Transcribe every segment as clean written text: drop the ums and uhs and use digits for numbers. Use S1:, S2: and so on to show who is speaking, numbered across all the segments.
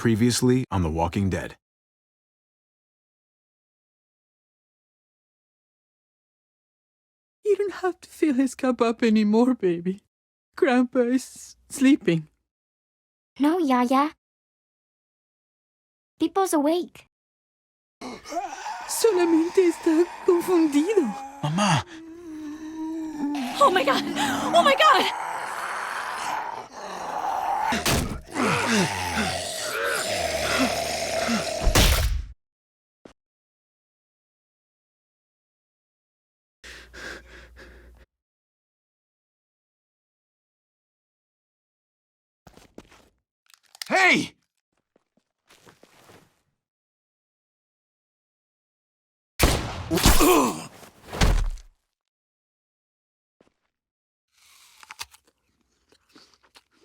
S1: Previously on The Walking Dead.
S2: You don't have to fill his cup up anymore, baby. Grandpa is sleeping.
S3: No, Yaya. Pipo's awake.
S2: Solamente está confundido.
S1: Mamá!
S4: Oh my god! Oh my god!
S1: Hey!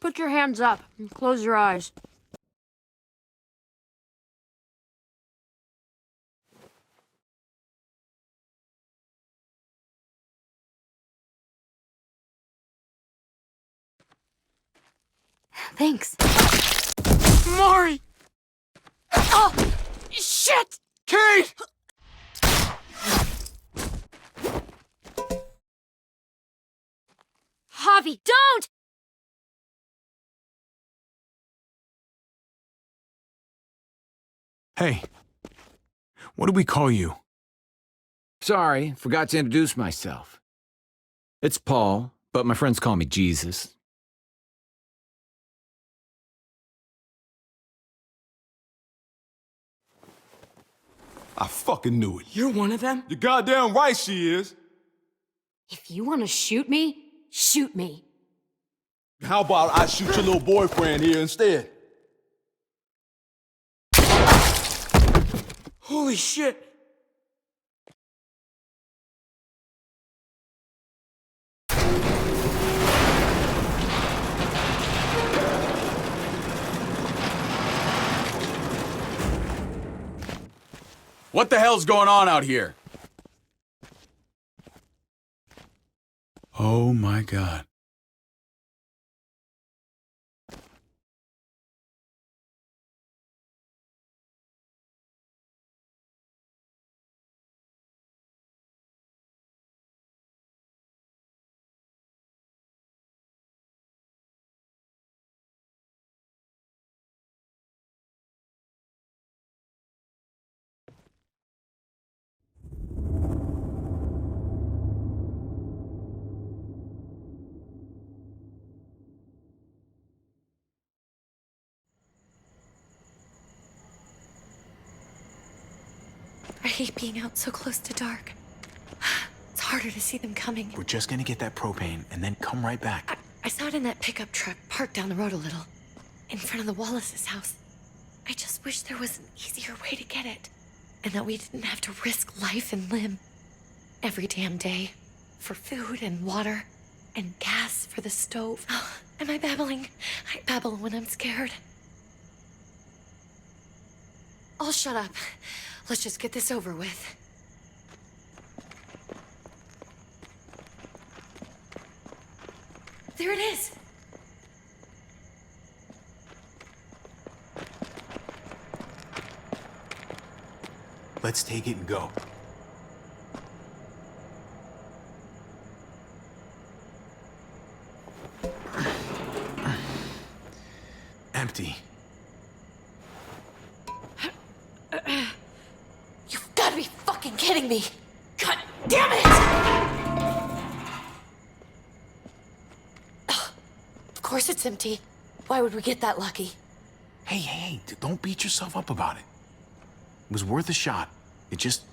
S4: Put your hands up and close your eyes.
S3: Thanks.
S4: Mari! Oh! Shit!
S1: Kate!
S4: Javi, don't!
S1: Hey. What do we call you?
S5: Sorry, forgot to introduce myself. It's Paul, but my friends call me Jesus.
S6: I fucking knew it.
S4: You're one of them?
S6: You're goddamn right she is.
S4: If you want to shoot me, shoot me.
S6: How about I shoot your little boyfriend here instead?
S4: Holy shit!
S5: What the hell's going on out here?
S1: Oh my God.
S7: I hate being out so close to dark. It's harder to see them coming.
S1: We're just gonna get that propane and then come right back.
S7: I saw it in that pickup truck parked down the road a little, in front of the Wallace's house. I just wish there was an easier way to get it, and that we didn't have to risk life and limb every damn day for food and water and gas for the stove. Am I babbling? I babble when I'm scared. I'll shut up. Let's just get this over with. There it is!
S1: Let's take it and go. Empty.
S7: You've got to be fucking kidding me! God damn it! Ugh, of course it's empty. Why would we get that lucky?
S1: Hey, don't beat yourself up about it. It was worth a shot. It just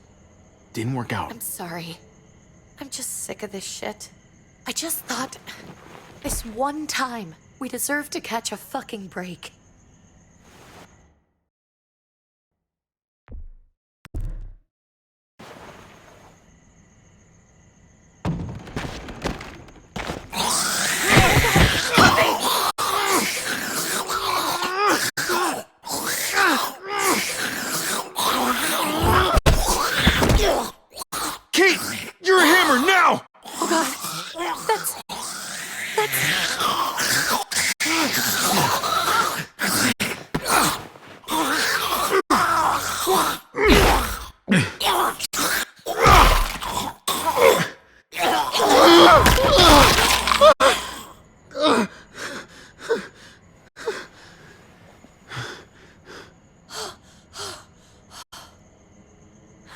S1: didn't work out.
S7: I'm sorry. I'm just sick of this shit. I just thought, this one time, we deserve to catch a fucking break.
S1: Kate! You're a hammer now!
S7: Oh god, that's...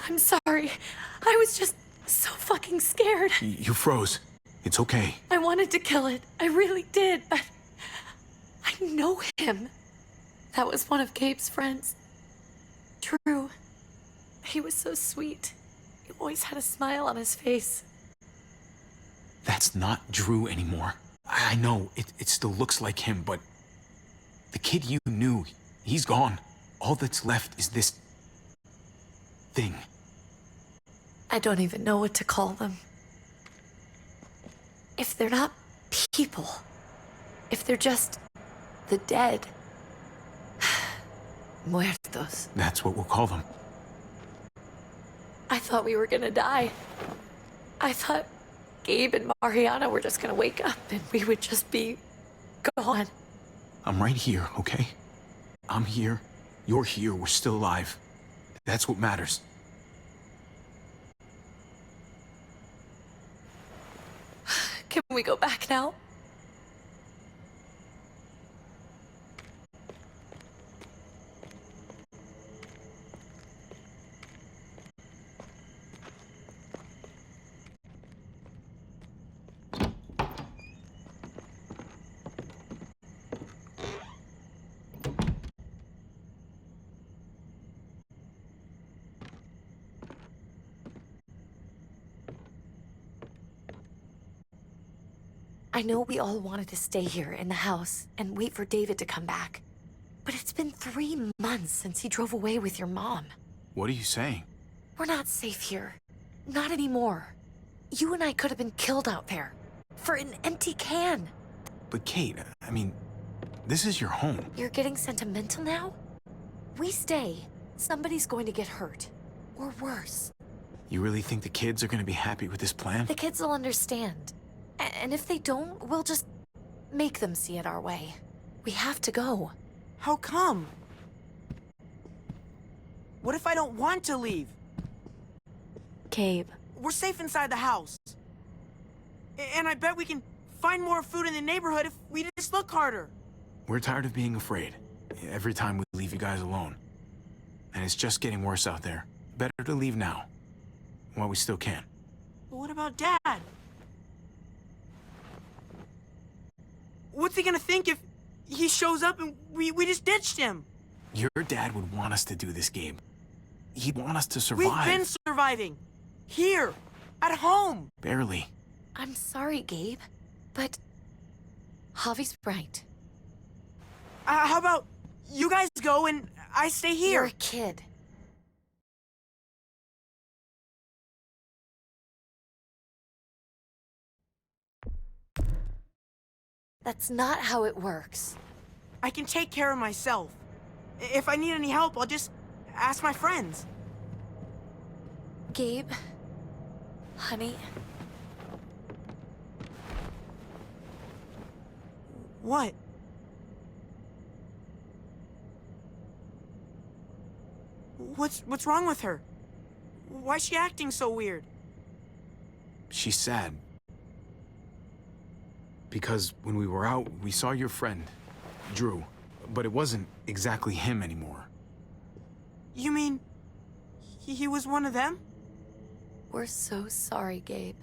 S7: I'm sorry. I was just so fucking scared.
S1: You froze. It's okay.
S7: I wanted to kill it. I really did, but I know him. That was one of Gabe's friends. Drew. He was so sweet. He always had a smile on his face.
S1: That's not Drew anymore. I know, it still looks like him, but the kid you knew, he's gone. All that's left is this thing.
S7: I don't even know what to call them. If they're not people, if they're just the dead, muertos.
S1: That's what we'll call them.
S7: I thought we were gonna die. I thought Gabe and Mariana were just gonna wake up and we would just be gone.
S1: I'm right here, okay? I'm here. You're here. We're still alive. That's what matters.
S7: Can we go back now? I know we all wanted to stay here in the house and wait for David to come back. But it's been 3 months since he drove away with your mom.
S1: What are you saying?
S7: We're not safe here. Not anymore. You and I could have been killed out there. For an empty can.
S1: But Kate, I mean, this is your home.
S7: You're getting sentimental now? We stay, somebody's going to get hurt. Or worse.
S1: You really think the kids are gonna be happy with this plan?
S7: The kids will understand. And if they don't, we'll just make them see it our way. We have to go.
S8: How come? What if I don't want to leave?
S7: Gabe.
S8: We're safe inside the house. And I bet we can find more food in the neighborhood if we just look harder.
S1: We're tired of being afraid. Every time we leave you guys alone. And it's just getting worse out there. Better to leave now. While we still can.
S8: But what about Dad? What's he gonna think if he shows up and we just ditched him?
S1: Your dad would want us to do this, Gabe. He'd want us to survive.
S8: We've been surviving. Here. At home.
S1: Barely.
S7: I'm sorry, Gabe. But Javi's right.
S8: How about you guys go and I stay here?
S7: You're a kid. That's not how it works.
S8: I can take care of myself. If I need any help, I'll just ask my friends.
S7: Gabe, honey,
S8: What? What's wrong with her? Why's she acting so weird?
S1: She's sad. Because when we were out, we saw your friend, Drew. But it wasn't exactly him anymore.
S8: You mean he was one of them?
S7: we're so sorry, Gabe.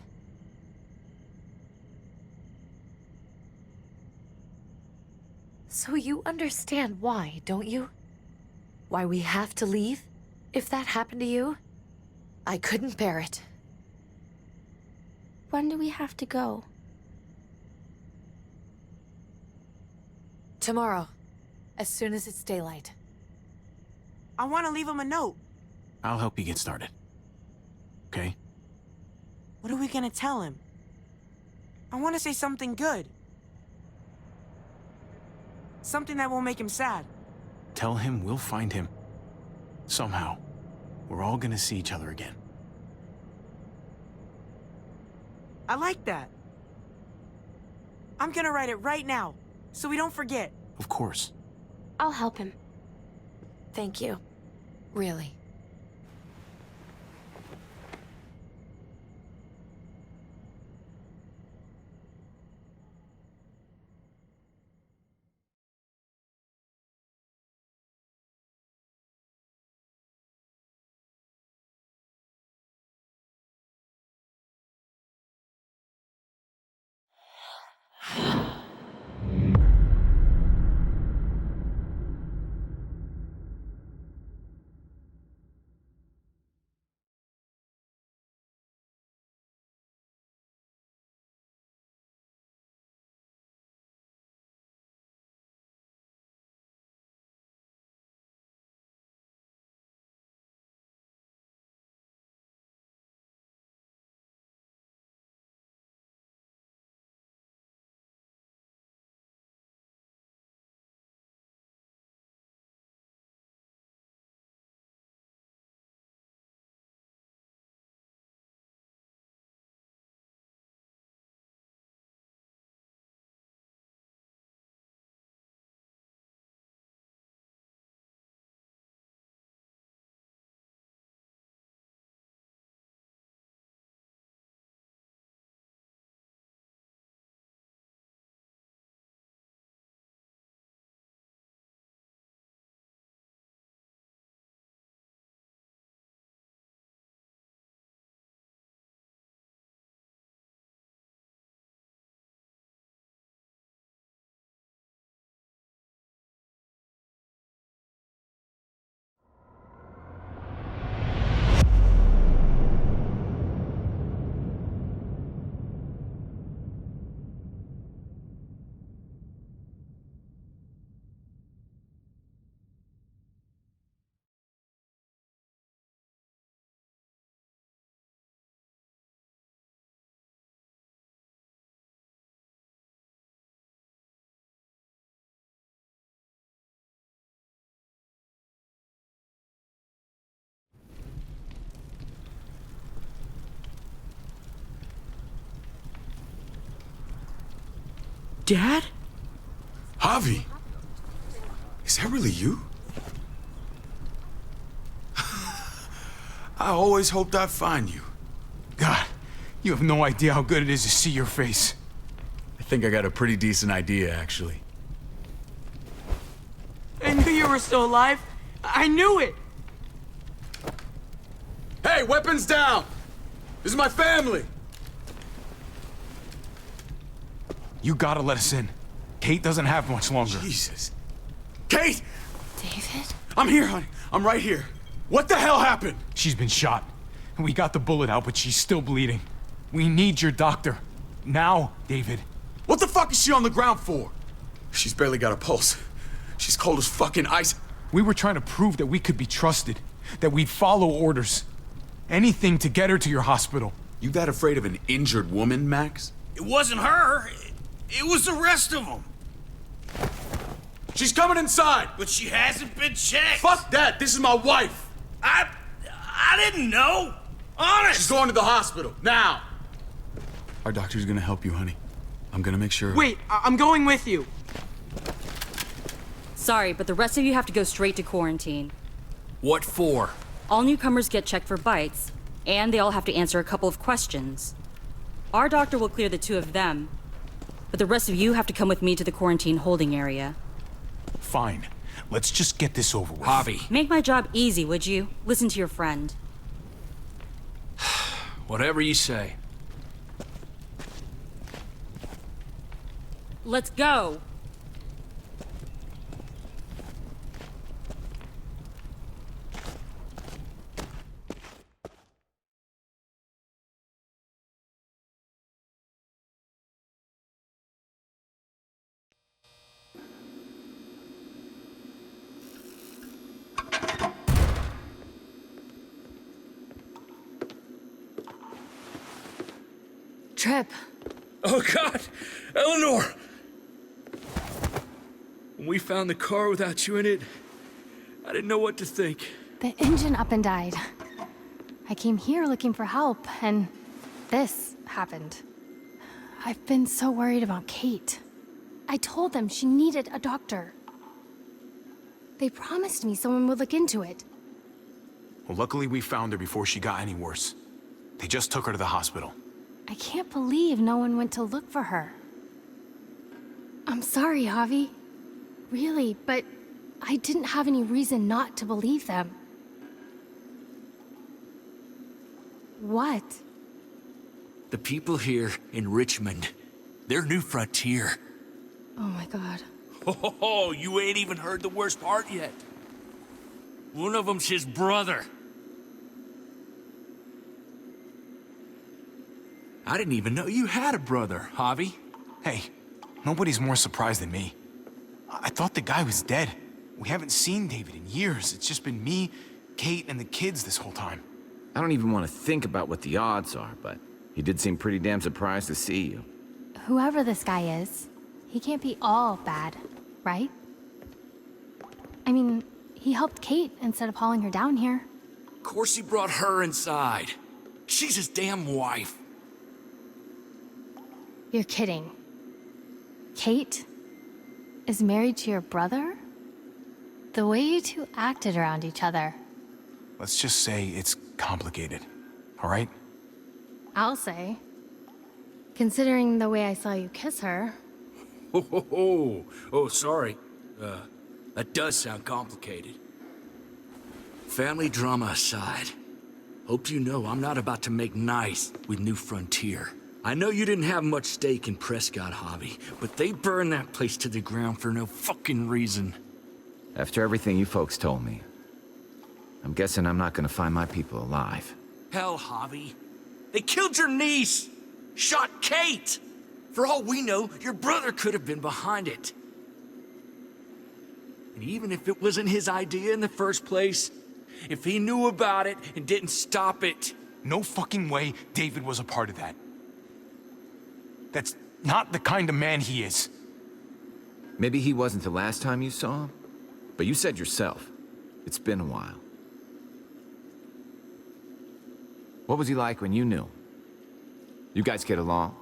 S7: So you understand why, don't you? Why we have to leave? If that happened to you, I couldn't bear it.
S3: When do we have to go?
S7: Tomorrow, as soon as it's daylight.
S8: I want to leave him a note.
S1: I'll help you get started. Okay?
S8: What are we gonna tell him? I want to say something good. Something that won't make him sad.
S1: Tell him we'll find him. Somehow. We're all gonna see each other again.
S8: I like that. I'm gonna write it right now, so we don't forget.
S1: Of course.
S3: I'll help him.
S7: Thank you. Really.
S8: Dad?
S9: Javi, is that really you? I always hoped I'd find you.
S1: God, you have no idea how good it is to see your face.
S9: I think I got a pretty decent idea, actually.
S8: I knew you were still alive. I knew it.
S9: Hey, weapons down! This is my family!
S1: You gotta let us in. Kate doesn't have much longer.
S9: Jesus. Kate!
S7: David?
S9: I'm here, honey. I'm right here. What the hell happened?
S1: She's been shot. We got the bullet out, but she's still bleeding. We need your doctor. Now, David.
S9: What the fuck is she on the ground for? She's barely got a pulse. She's cold as fucking ice.
S1: We were trying to prove that we could be trusted, that we'd follow orders. Anything to get her to your hospital.
S9: You that afraid of an injured woman, Max?
S10: It wasn't her. It was the rest of them.
S9: She's coming inside!
S10: But she hasn't been checked.
S9: Fuck that! This is my wife!
S10: I didn't know. Honest.
S9: She's going to the hospital, now! Our doctor's gonna help you, honey. I'm gonna make sure...
S8: Wait, I'm going with you.
S4: Sorry, but the rest of you have to go straight to quarantine.
S10: What for?
S4: All newcomers get checked for bites, and they all have to answer a couple of questions. Our doctor will clear the two of them, but the rest of you have to come with me to the quarantine holding area.
S1: Fine. Let's just get this over with.
S10: Javi.
S4: Make my job easy, would you? Listen to your friend.
S10: Whatever you say.
S4: Let's go!
S7: Trip.
S10: Oh, God! Eleanor! When we found the car without you in it, I didn't know what to think.
S3: The engine up and died. I came here looking for help, and this happened. I've been so worried about Kate. I told them she needed a doctor. They promised me someone would look into it.
S1: Well, luckily we found her before she got any worse. They just took her to the hospital.
S3: I can't believe no one went to look for her. I'm sorry, Javi. Really, but I didn't have any reason not to believe them. What?
S10: The people here in Richmond, they're New Frontier.
S3: Oh my god.
S10: Oh, you ain't even heard the worst part yet. One of them's his brother. I didn't even know you had a brother, Javi.
S1: Hey, nobody's more surprised than me. I thought the guy was dead. We haven't seen David in years. It's just been me, Kate, and the kids this whole time.
S5: I don't even want to think about what the odds are, but he did seem pretty damn surprised to see you.
S3: Whoever this guy is, he can't be all bad, right? I mean, he helped Kate instead of hauling her down here.
S10: Of course he brought her inside. She's his damn wife.
S3: You're kidding. Kate is married to your brother? The way you two acted around each other.
S1: Let's just say it's complicated, all right?
S3: I'll say. Considering the way I saw you kiss her.
S10: Oh, sorry. That does sound complicated. Family drama aside, hope you know I'm not about to make nice with New Frontier. I know you didn't have much stake in Prescott, Javi, but they burned that place to the ground for no fucking reason.
S5: After everything you folks told me, I'm guessing I'm not gonna find my people alive.
S10: Hell, Javi. They killed your niece! Shot Kate! For all we know, your brother could have been behind it. And even if it wasn't his idea in the first place, if he knew about it and didn't stop it...
S1: No fucking way David was a part of that. That's not the kind of man he is.
S5: Maybe he wasn't the last time you saw him, but you said yourself, it's been a while. What was he like when you knew him? You guys get along?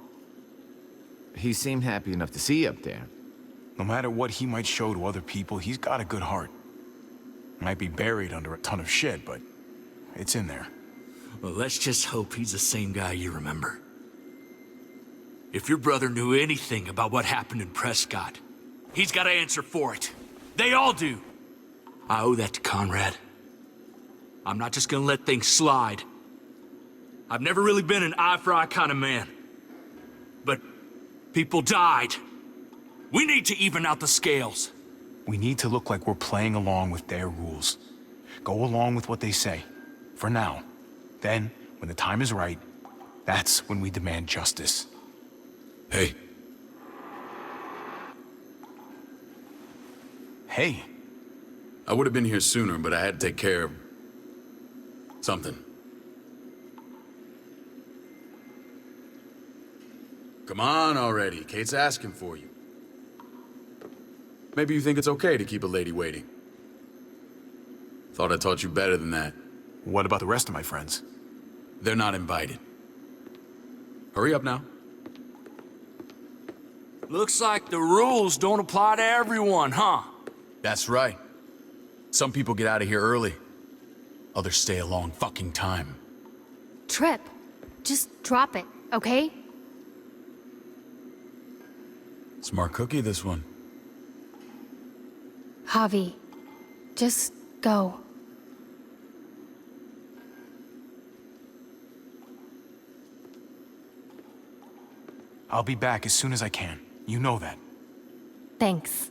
S5: he seemed happy enough to see you up there.
S1: No matter what he might show to other people, he's got a good heart. Might be buried under a ton of shit, but it's in there.
S10: Well, let's just hope he's the same guy you remember. If your brother knew anything about what happened in Prescott, he's got to answer for it. They all do. I owe that to Conrad. I'm not just gonna let things slide. I've never really been an eye-for-eye kind of man. But people died. We need to even out the scales.
S1: We need to look like we're playing along with their rules. Go along with what they say. For now. Then, when the time is right, that's when we demand justice.
S9: Hey.
S1: Hey.
S9: I would have been here sooner, but I had to take care of something. Come on already. Kate's asking for you. Maybe you think it's okay to keep a lady waiting. Thought I taught you better than that.
S1: What about the rest of my friends?
S9: They're not invited. Hurry up now.
S10: Looks like the rules don't apply to everyone, huh?
S9: That's right. Some people get out of here early. Others stay a long fucking time.
S3: Trip, just drop it, okay?
S9: Smart cookie, this one.
S3: Javi, just go.
S1: I'll be back as soon as I can. You know that.
S3: Thanks.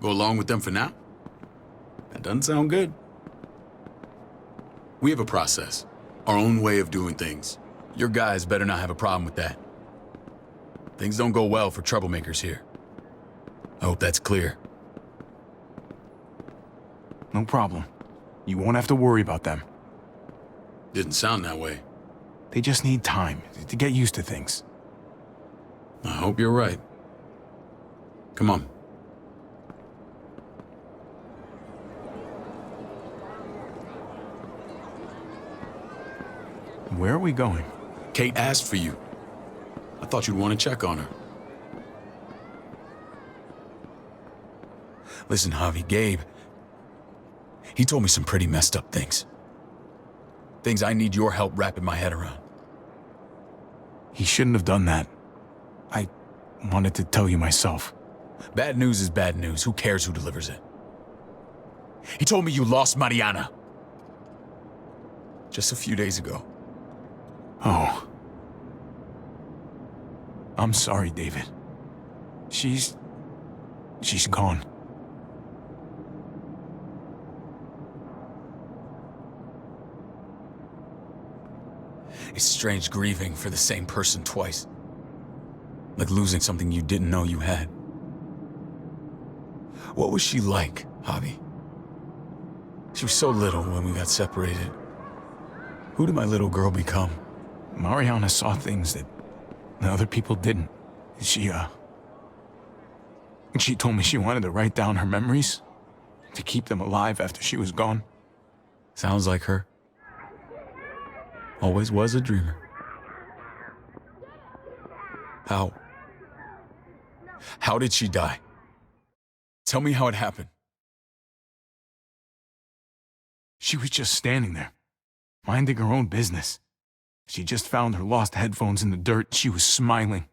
S9: Go along with them for now? That doesn't sound good. We have a process, our own way of doing things. Your guys better not have a problem with that. Things don't go well for troublemakers here. I hope that's clear.
S1: No problem. You won't have to worry about them.
S9: Didn't sound that way.
S1: They just need time to get used to things.
S9: I hope you're right. Come on.
S1: Where are we going?
S9: Kate asked for you. I thought you'd want to check on her. Listen, Javi, Gabe, he told me some pretty messed up things. Things I need your help wrapping my head around.
S1: He shouldn't have done that. I wanted to tell you myself.
S9: Bad news is bad news. Who cares who delivers it? He told me you lost Mariana. Just a few days ago.
S1: Oh. I'm sorry, David. She's gone.
S9: It's strange grieving for the same person twice. Like losing something you didn't know you had. What was she like, Javi? She was so little when we got separated. Who did my little girl become?
S1: Mariana saw things that other people didn't. She told me she wanted to write down her memories, to keep them alive after she was gone.
S9: Sounds like her. Always was a dreamer. How did she die? Tell me how it happened.
S1: She was just standing there, minding her own business. She just found her lost headphones in the dirt. She was smiling.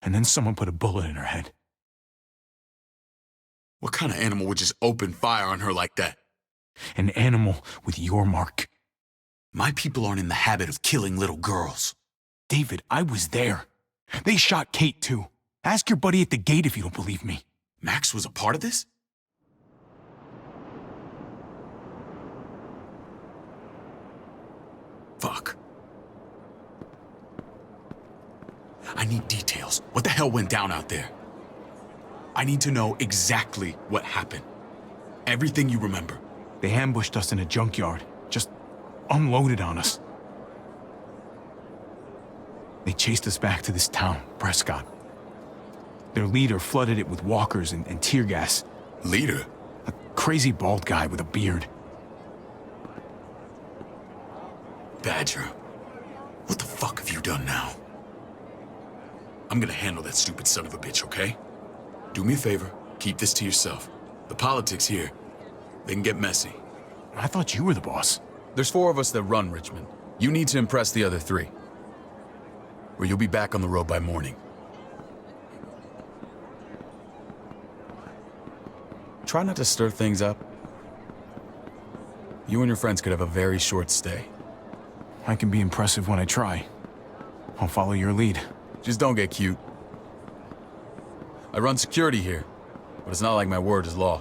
S1: And then someone put a bullet in her head.
S9: What kind of animal would just open fire on her like that?
S1: An animal with your mark.
S9: My people aren't in the habit of killing little girls.
S1: David, I was there. They shot Kate, too. Ask your buddy at the gate if you don't believe me.
S9: Max was a part of this? Fuck. I need details. What the hell went down out there? I need to know exactly what happened. Everything you remember.
S1: They ambushed us in a junkyard. Just unloaded on us. They chased us back to this town, Prescott. Their leader flooded it with walkers and tear gas.
S9: Leader?
S1: A crazy bald guy with a beard.
S9: Badger, what the fuck have you done now? I'm gonna handle that stupid son of a bitch, okay? Do me a favor, keep this to yourself. The politics here, they can get messy.
S1: I thought you were the boss.
S9: There's 4 of us that run Richmond. You need to impress the other 3. Or you'll be back on the road by morning. Try not to stir things up. You and your friends could have a very short stay.
S1: I can be impressive when I try. I'll follow your lead.
S9: Just don't get cute. I run security here, but it's not like my word is law.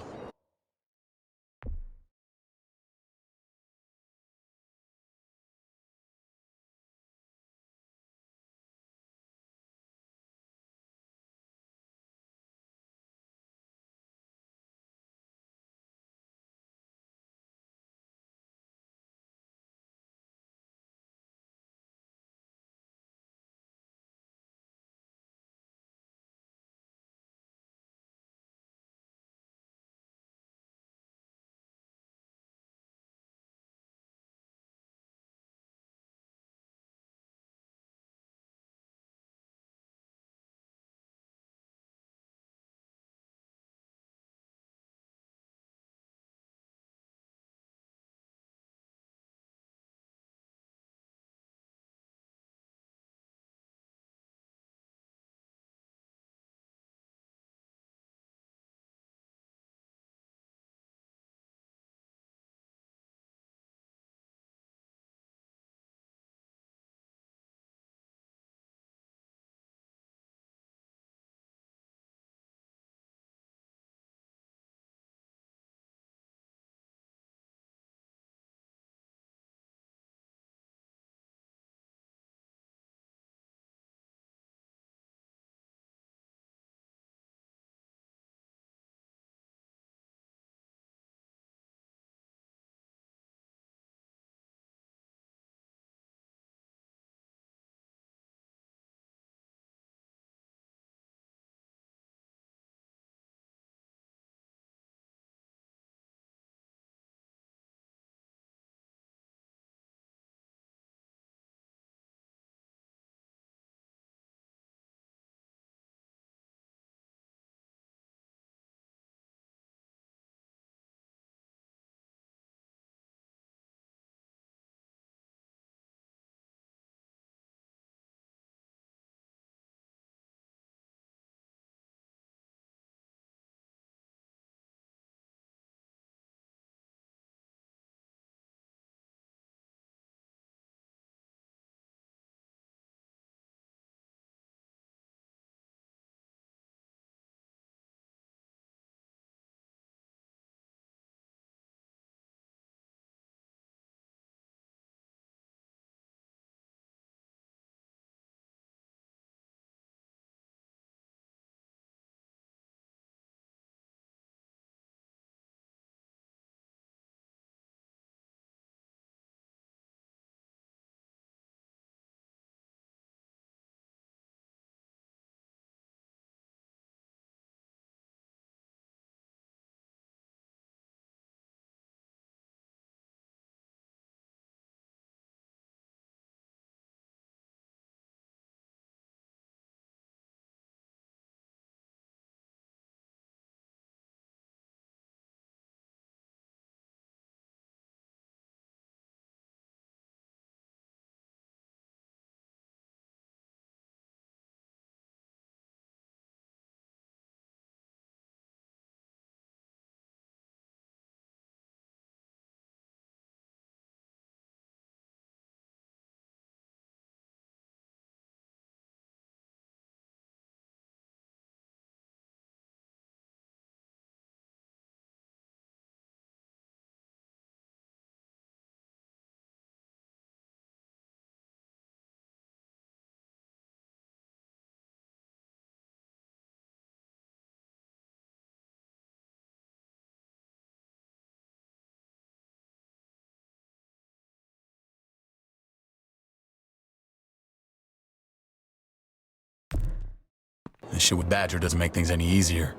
S9: this shit with Badger doesn't make things any easier.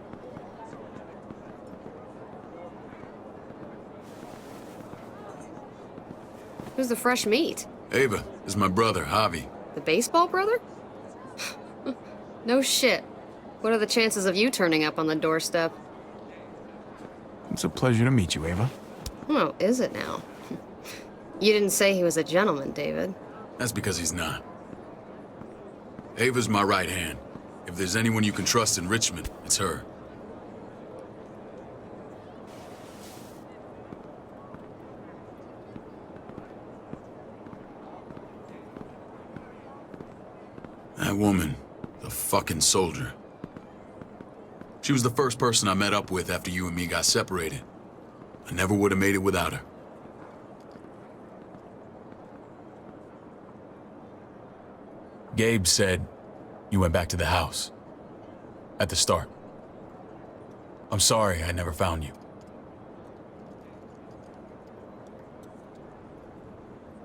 S11: Who's the fresh meat?
S9: Ava, this is my brother, Javi.
S11: The baseball brother? No shit. What are the chances of you turning up on the doorstep?
S1: It's a pleasure to meet you, Ava.
S11: Oh, is it now? You didn't say he was a gentleman, David.
S9: That's because he's not. Ava's my right hand. If there's anyone you can trust in Richmond, it's her. That woman, the fucking soldier. She was the first person I met up with after you and me got separated. I never would have made it without her. Gabe said you went back to the house. At the start. I'm sorry I never found you.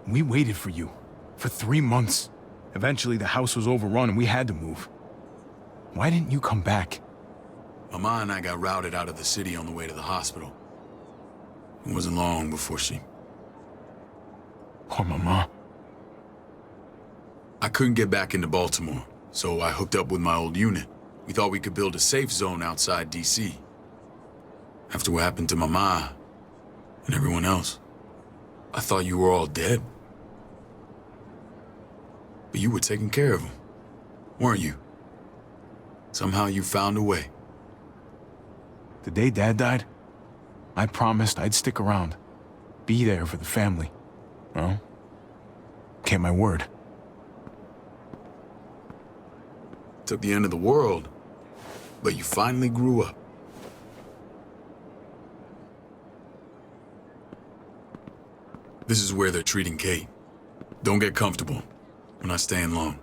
S1: We waited for you. For 3 months. Eventually, the house was overrun and we had to move. Why didn't you come back?
S9: Mama and I got routed out of the city on the way to the hospital. It wasn't long before she...
S1: Poor Mama.
S9: I couldn't get back into Baltimore, so I hooked up with my old unit. We thought we could build a safe zone outside D.C. After what happened to Mama and everyone else, I thought you were all dead. But you were taking care of them, weren't you? Somehow you found a way.
S1: The day Dad died, I promised I'd stick around. Be there for the family. Well, kept my word.
S9: Took the end of the world, but you finally grew up. This is where they're treating Kate. Don't get comfortable. We're not staying long.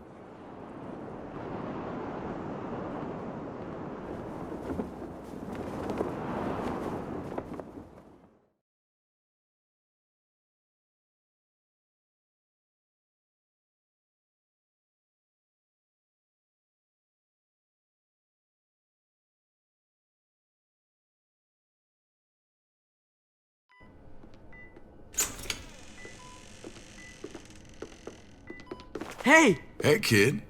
S8: Hey!
S9: Hey, kid.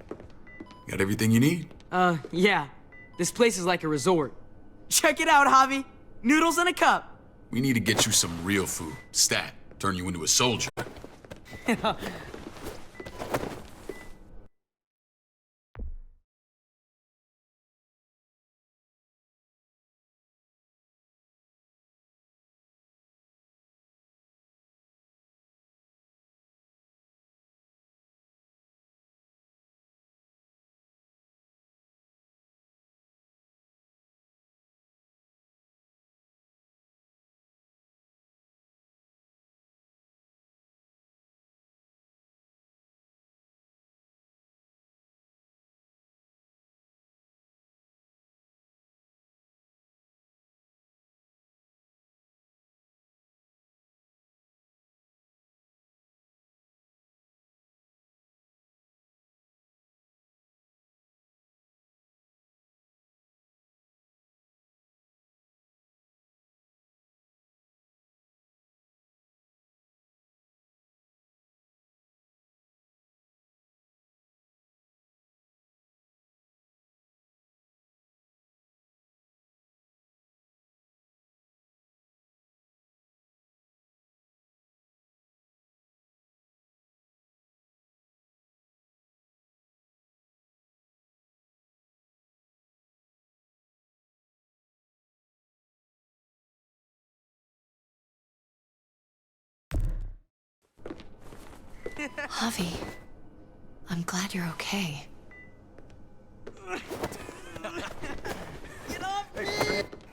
S9: Got everything you need?
S8: Yeah. This place is like a resort. Check it out, Javi. Noodles in a cup.
S9: We need to get you some real food. Stat. Turn you into a soldier.
S7: Javi, I'm glad you're okay.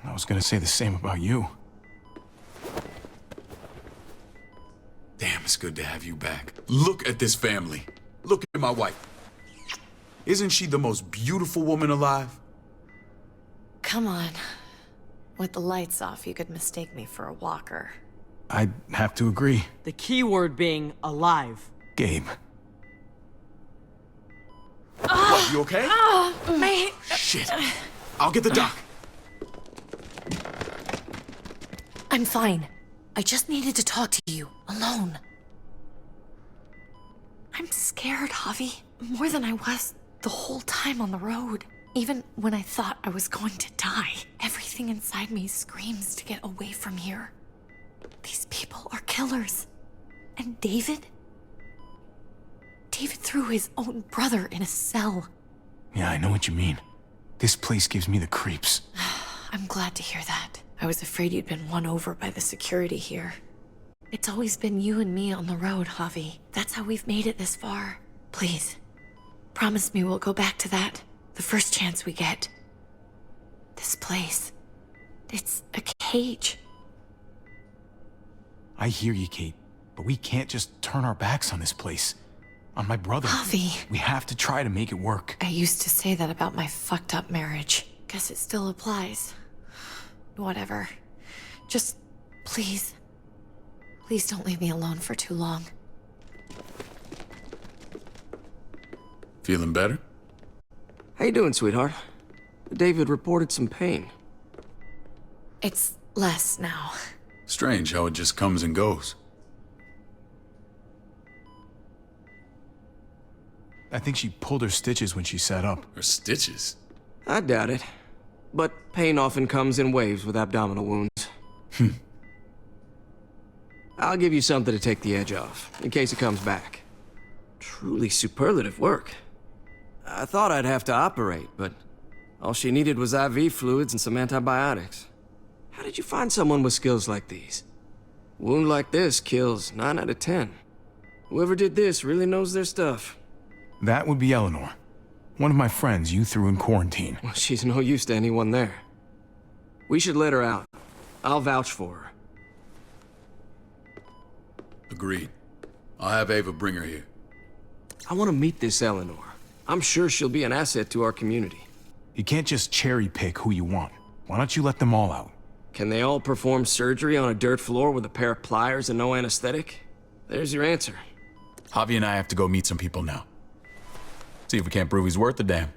S1: I was gonna say the same about you.
S9: Damn, it's good to have you back. Look at this family. Look at my wife. Isn't she the most beautiful woman alive?
S7: Come on. With the lights off, you could mistake me for a walker.
S1: I'd have to agree.
S8: The key word being alive.
S1: Gabe.
S9: What, you okay?
S8: My...
S9: Shit. I'll get the doc.
S7: I'm fine. I just needed to talk to you, alone. I'm scared, Javi. More than I was the whole time on the road. Even when I thought I was going to die, everything inside me screams to get away from here. These people are killers. And David? David threw his own brother in a cell.
S1: Yeah, I know what you mean. This place gives me the creeps.
S7: I'm glad to hear that. I was afraid you'd been won over by the security here. It's always been you and me on the road, Javi. That's how we've made it this far. Please, promise me we'll go back to that the first chance we get. This place, it's a cage.
S1: I hear you, Kate, but we can't just turn our backs on this place. On my brother.
S7: Javi.
S1: We have to try to make it work.
S7: I used to say that about my fucked up marriage. Guess it still applies. Whatever. Just, please. Please don't leave me alone for too long.
S9: Feeling better?
S12: How you doing, sweetheart? David reported some pain.
S7: It's less now.
S9: Strange how it just comes and goes.
S1: I think she pulled her stitches when she sat up.
S9: Her stitches?
S12: I doubt it. But pain often comes in waves with abdominal wounds. I'll give you something to take the edge off, in case it comes back. Truly superlative work. I thought I'd have to operate, but all she needed was IV fluids and some antibiotics. How did you find someone with skills like these? A wound like this kills 9 out of 10. Whoever did this really knows their stuff.
S1: That would be Eleanor. One of my friends you threw in quarantine.
S12: Well, she's no use to anyone there. We should let her out. I'll vouch for her.
S9: Agreed. I'll have Ava bring her here.
S12: I want to meet this Eleanor. I'm sure she'll be an asset to our community.
S1: You can't just cherry pick who you want. Why don't you let them all out?
S12: Can they all perform surgery on a dirt floor with a pair of pliers and no anesthetic? There's your answer.
S9: Javi and I have to go meet some people now. See if we can't prove he's worth the damn.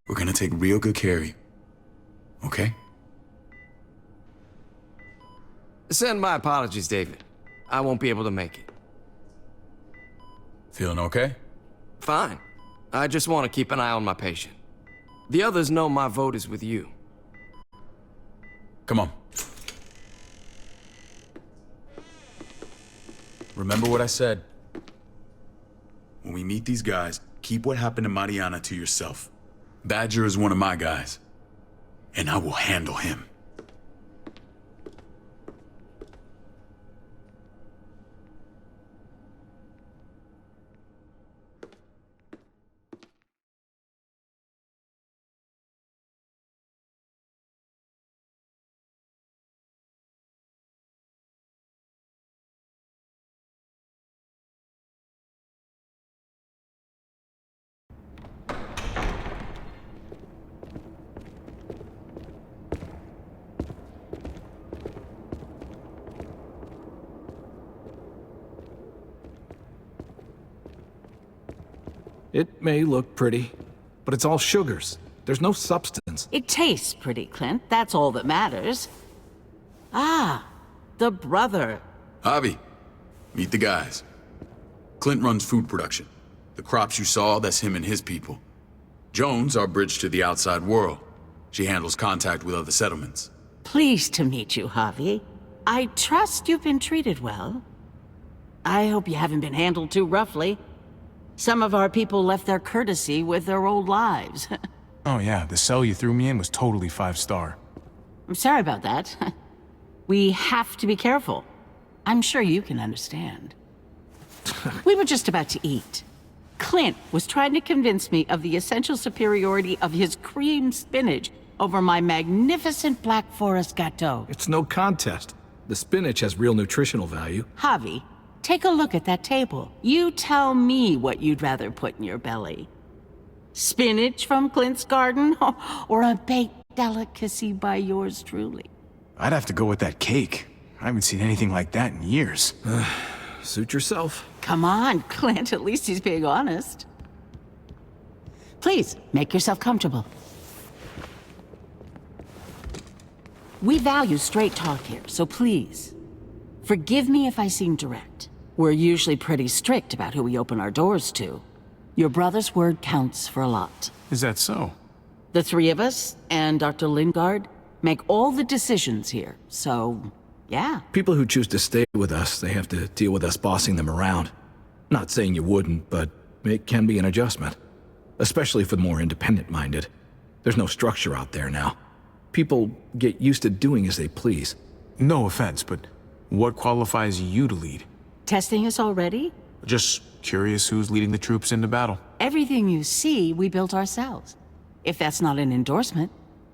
S9: We're gonna take real good care of you. Okay?
S12: Send my apologies, David. I won't be able to make it.
S9: Feeling okay?
S12: Fine. I just want to keep an eye on my patient. The others know my vote is with you.
S9: Come on. Remember what I said. When we meet these guys, keep what happened to Mariana to yourself. Badger is one of my guys, and I will handle him.
S5: It may look pretty, but it's all sugars. There's no substance.
S13: It tastes pretty, Clint. That's all that matters. Ah, the brother.
S9: Javi, meet the guys. Clint runs food production. The crops you saw, that's him and his people. Jones, our bridge to the outside world. She handles contact with other settlements.
S13: Pleased to meet you, Javi. I trust you've been treated well. I hope you haven't been handled too roughly. Some of our people left their courtesy with their old lives.
S1: Oh yeah, the cell you threw me in was totally 5-star.
S13: I'm sorry about that. We have to be careful. I'm sure you can understand. We were just about to eat. Clint was trying to convince me of the essential superiority of his cream spinach over my magnificent Black Forest gâteau.
S5: It's no contest. The spinach has real nutritional value.
S13: Javi, take a look at that table. You tell me what you'd rather put in your belly. Spinach from Clint's garden, or a baked delicacy by yours truly?
S1: I'd have to go with that cake. I haven't seen anything like that in years.
S5: Suit yourself.
S13: Come on, Clint, at least he's being honest. Please, make yourself comfortable. We value straight talk here, so please, forgive me if I seem direct. We're usually pretty strict about who we open our doors to. Your brother's word counts for a lot.
S1: Is that so?
S13: The three of us and Dr. Lingard make all the decisions here, so yeah.
S5: People who choose to stay with us, they have to deal with us bossing them around. Not saying you wouldn't, but it can be an adjustment. Especially for the more independent-minded. There's no structure out there now. People get used to doing as they please.
S1: No offense, but what qualifies you to lead?
S13: Testing us already?
S1: Just curious who's leading the troops into battle.
S13: Everything you see, we built ourselves. If that's not an endorsement,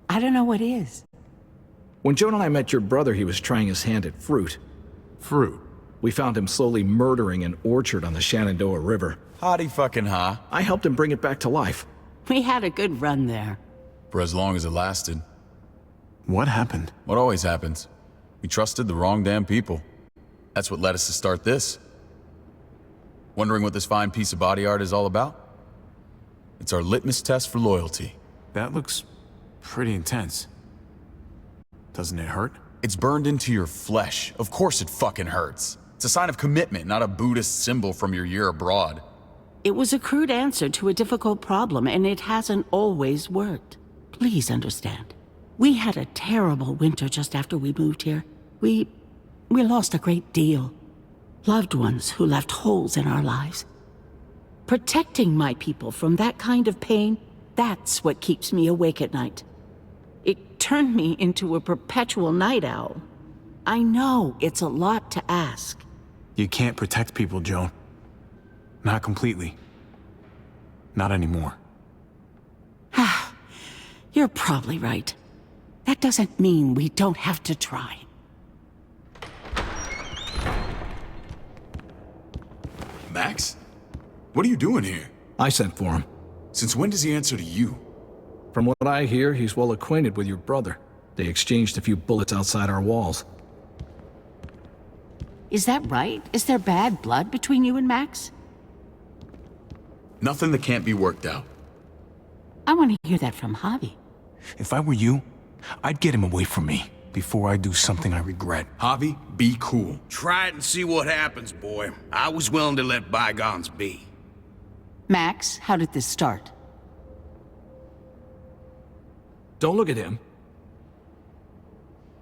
S13: I don't know what is.
S5: When Joan and I met your brother, he was trying his hand at fruit.
S1: Fruit?
S5: We found him slowly murdering an orchard on the Shenandoah River.
S9: Howdy fucking ha.
S5: I helped him bring it back to life.
S13: We had a good run there.
S9: For as long as it lasted.
S1: What happened?
S9: What always happens. We trusted the wrong damn people. That's what led us to start this. Wondering what this fine piece of body art is all about? It's our litmus test for loyalty.
S1: That looks pretty intense. Doesn't it hurt?
S9: It's burned into your flesh. Of course it fucking hurts. It's a sign of commitment, not a Buddhist symbol from your year abroad.
S13: It was a crude answer to a difficult problem, and it hasn't always worked. Please understand. We had a terrible winter just after we moved here. We lost a great deal. Loved ones who left holes in our lives. Protecting my people from that kind of pain, that's what keeps me awake at night. It turned me into a perpetual night owl. I know it's a lot to ask.
S1: You can't protect people, Joan. Not completely. Not anymore.
S13: You're probably right. That doesn't mean we don't have to try.
S9: Max? What are you doing here?
S5: I sent for him.
S9: Since when does he answer to you?
S5: From what I hear, he's well acquainted with your brother. They exchanged a few bullets outside our walls.
S13: Is that right? Is there bad blood between you and Max?
S9: Nothing that can't be worked out.
S13: I want to hear that from Javi.
S1: If I were you, I'd get him away from me before I do something I regret.
S9: Javi, be cool.
S14: Try it and see what happens, boy. I was willing to let bygones be.
S13: Max, how did this start?
S5: Don't look at him.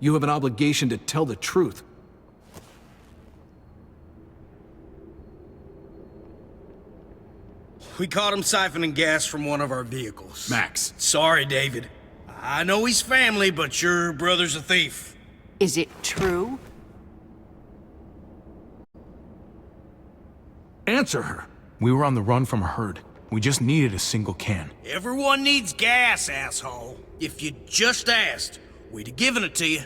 S5: You have an obligation to tell the truth.
S14: We caught him siphoning gas from one of our vehicles.
S9: Max.
S14: Sorry, David. I know he's family, but your brother's a thief.
S13: Is it true?
S5: Answer her.
S1: We were on the run from a herd. We just needed a single can.
S14: Everyone needs gas, asshole. If you just asked, we'd have given it to you.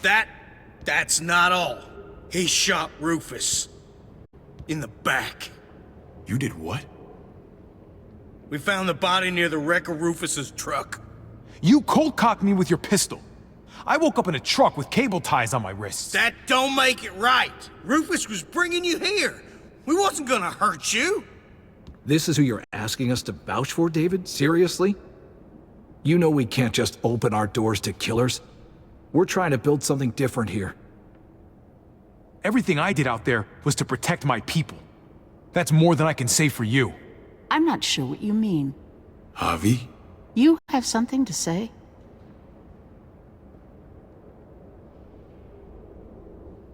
S14: That's not all. He shot Rufus. In the back.
S9: You did what?
S14: We found the body near the wreck of Rufus's truck.
S1: You cold-cocked me with your pistol. I woke up in a truck with cable ties on my wrists.
S14: That don't make it right. Rufus was bringing you here. We wasn't gonna hurt you.
S5: This is who you're asking us to vouch for, David? Seriously? You know we can't just open our doors to killers. We're trying to build something different here.
S1: Everything I did out there was to protect my people. That's more than I can say for you.
S13: I'm not sure what you mean.
S9: Javi?
S13: You have something to say?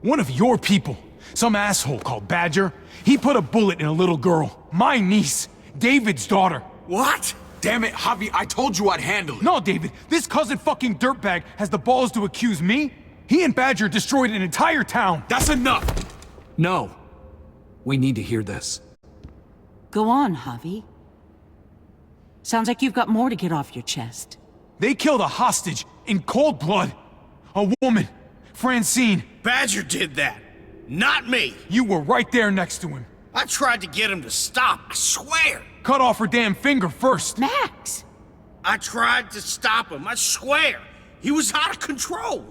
S1: One of your people, some asshole called Badger, he put a bullet in a little girl, my niece, David's daughter.
S9: What? Damn it, Javi, I told you I'd handle it.
S1: No, David, this cousin fucking dirtbag has the balls to accuse me? He and Badger destroyed an entire town.
S9: That's enough!
S5: No. We need to hear this.
S13: Go on, Javi. Sounds like you've got more to get off your chest.
S1: They killed a hostage in cold blood. A woman, Francine.
S14: Badger did that, not me.
S1: You were right there next to him.
S14: I tried to get him to stop, I swear.
S1: Cut off her damn finger first.
S13: Max!
S14: I tried to stop him, I swear. He was out of control.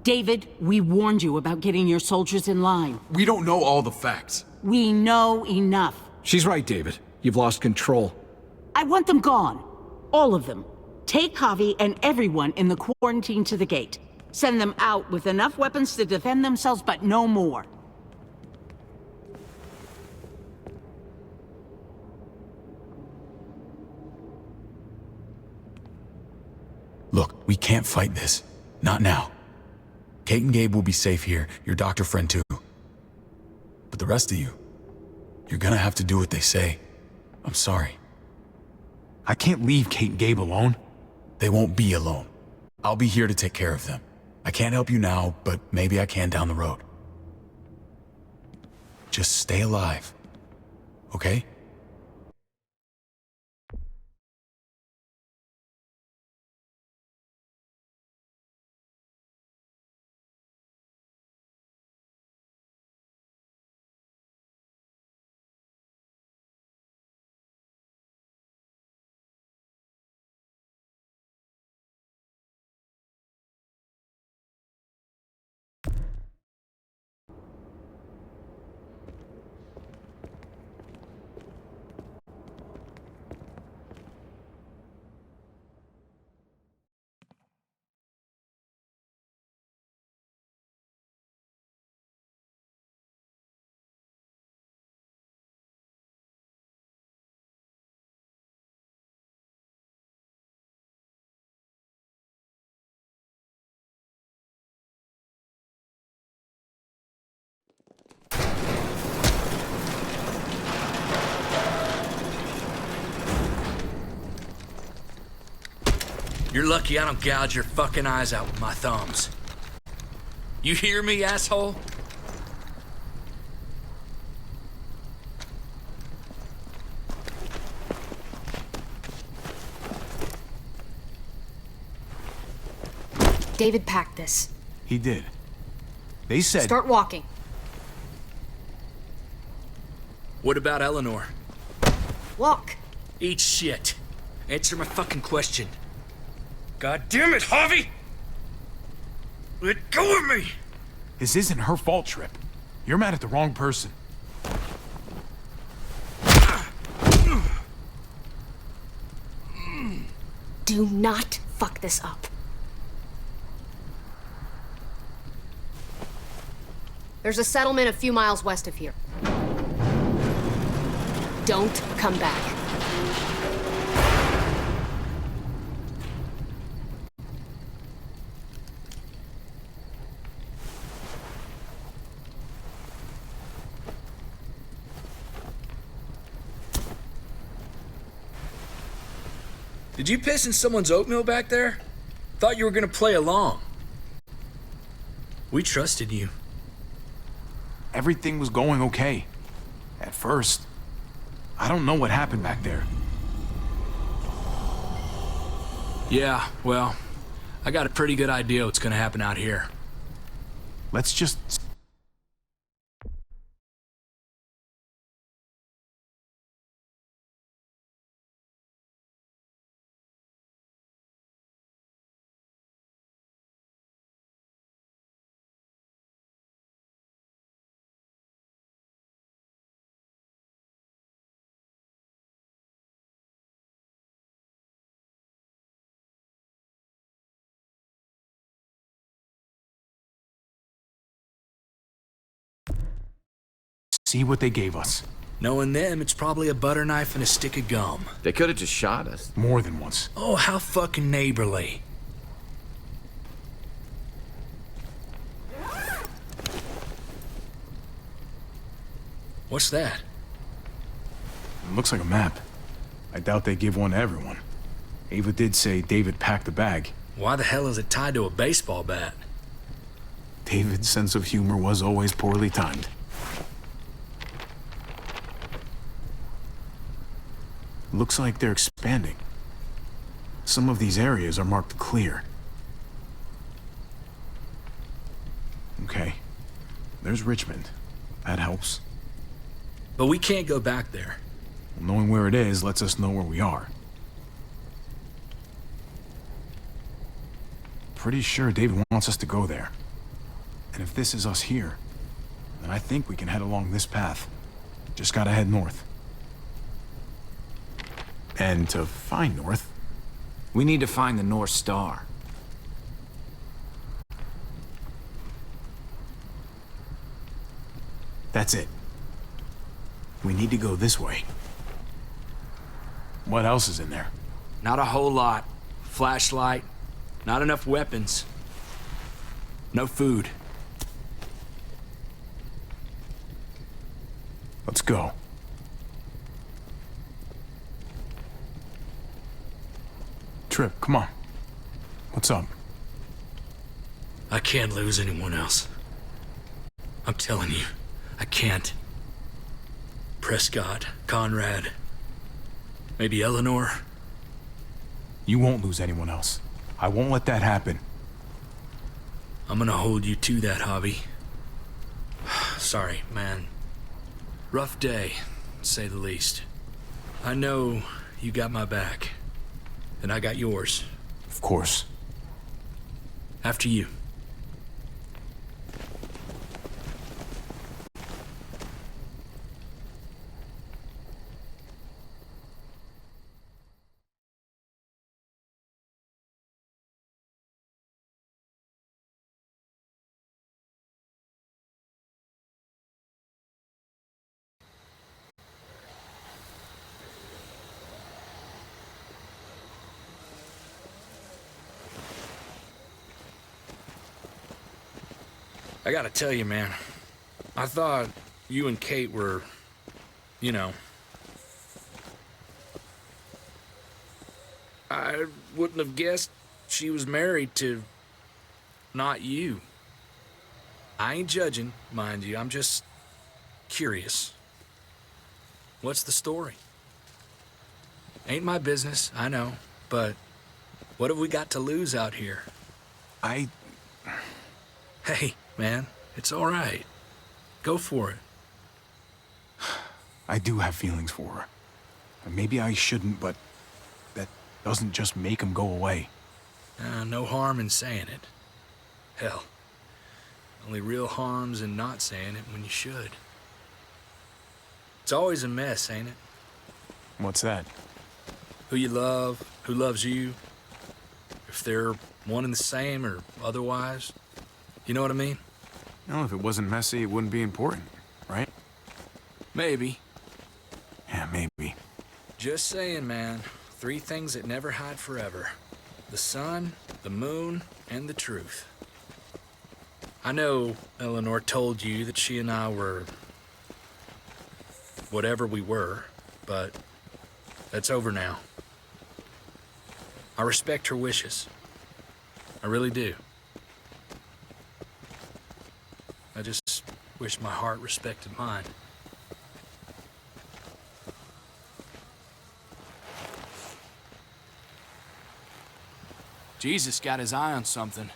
S13: David, we warned you about getting your soldiers in line.
S9: We don't know all the facts.
S13: We know enough.
S5: She's right, David. You've lost control.
S13: I want them gone. All of them. Take Javi and everyone in the quarantine to the gate. Send them out with enough weapons to defend themselves, but no more.
S9: Look, we can't fight this. Not now. Kate and Gabe will be safe here, your doctor friend too. But the rest of you, you're gonna have to do what they say. I'm sorry.
S1: I can't leave Kate and Gabe alone.
S9: They won't be alone. I'll be here to take care of them. I can't help you now, but maybe I can down the road. Just stay alive, okay?
S10: You're lucky I don't gouge your fucking eyes out with my thumbs. You hear me, asshole?
S3: David packed this.
S1: He did. They said...
S3: Start walking.
S10: What about Eleanor?
S3: Walk.
S10: Eat shit. Answer my fucking question. God damn it, Javi! Let go of me!
S1: This isn't her fault, Trip. You're mad at the wrong person.
S3: Do not fuck this up. There's a settlement a few miles west of here. Don't come back.
S10: Did you piss in someone's oatmeal back there? Thought you were gonna play along. We trusted you.
S1: Everything was going okay. At first. I don't know what happened back there.
S10: Yeah, well, I got a pretty good idea what's gonna happen out here.
S1: Let's just... see what they gave us.
S10: Knowing them, it's probably a butter knife and a stick of gum.
S12: They could have just shot us.
S1: More than once.
S10: Oh, how fucking neighborly. What's that?
S1: It looks like a map. I doubt they give one to everyone. Ava did say David packed the bag.
S10: Why the hell is it tied to a baseball bat?
S1: David's sense of humor was always poorly timed. Looks like they're expanding. Some of these areas are marked clear. Okay. There's Richmond. That helps.
S10: But we can't go back there.
S1: Knowing where it is lets us know where we are. Pretty sure David wants us to go there. And if this is us here, then I think we can head along this path. Just gotta head north. And to find north,
S15: we need to find the North Star.
S1: That's it. We need to go this way. What else is in there?
S10: Not a whole lot. Flashlight, not enough weapons. No food.
S1: Let's go. Trip, come on. What's up?
S10: I can't lose anyone else. I'm telling you, I can't. Prescott, Conrad, maybe Eleanor.
S1: You won't lose anyone else. I won't let that happen.
S10: I'm gonna hold you to that, Hobby. Sorry, man. Rough day, to say the least. I know you got my back, and I got yours.
S1: Of course.
S10: After you. I gotta tell you, man, I thought you and Kate were, you know... I wouldn't have guessed she was married to... not you. I ain't judging, mind you, I'm just curious. What's the story? Ain't my business, I know, but what have we got to lose out here? Hey, man, it's all right. Go for it.
S1: I do have feelings for her. Maybe I shouldn't, but that doesn't just make them go away.
S10: No harm in saying it. Hell, only real harm's in not saying it when you should. It's always a mess, ain't it?
S1: What's that?
S10: Who you love, who loves you, if they're one and the same or otherwise. You know what I mean?
S1: No, if it wasn't messy, it wouldn't be important, right?
S10: Maybe.
S1: Yeah, maybe.
S10: Just saying, man. 3 things that never hide forever. The sun, the moon, and the truth. I know Eleanor told you that she and I were... whatever we were, but that's over now. I respect her wishes. I really do. I just wish my heart respected mine.
S15: Jesus got his eye on something.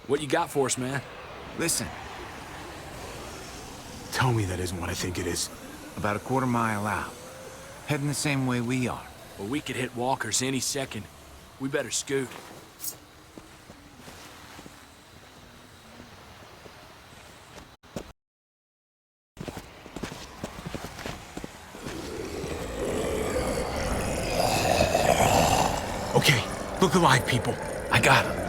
S10: What you got for us, man?
S15: Listen.
S1: Tell me that isn't what I think it is.
S15: About a quarter-mile out. Heading the same way we are.
S10: Well, we could hit walkers any second. We better scoot.
S1: Okay, look alive, people.
S5: I got him.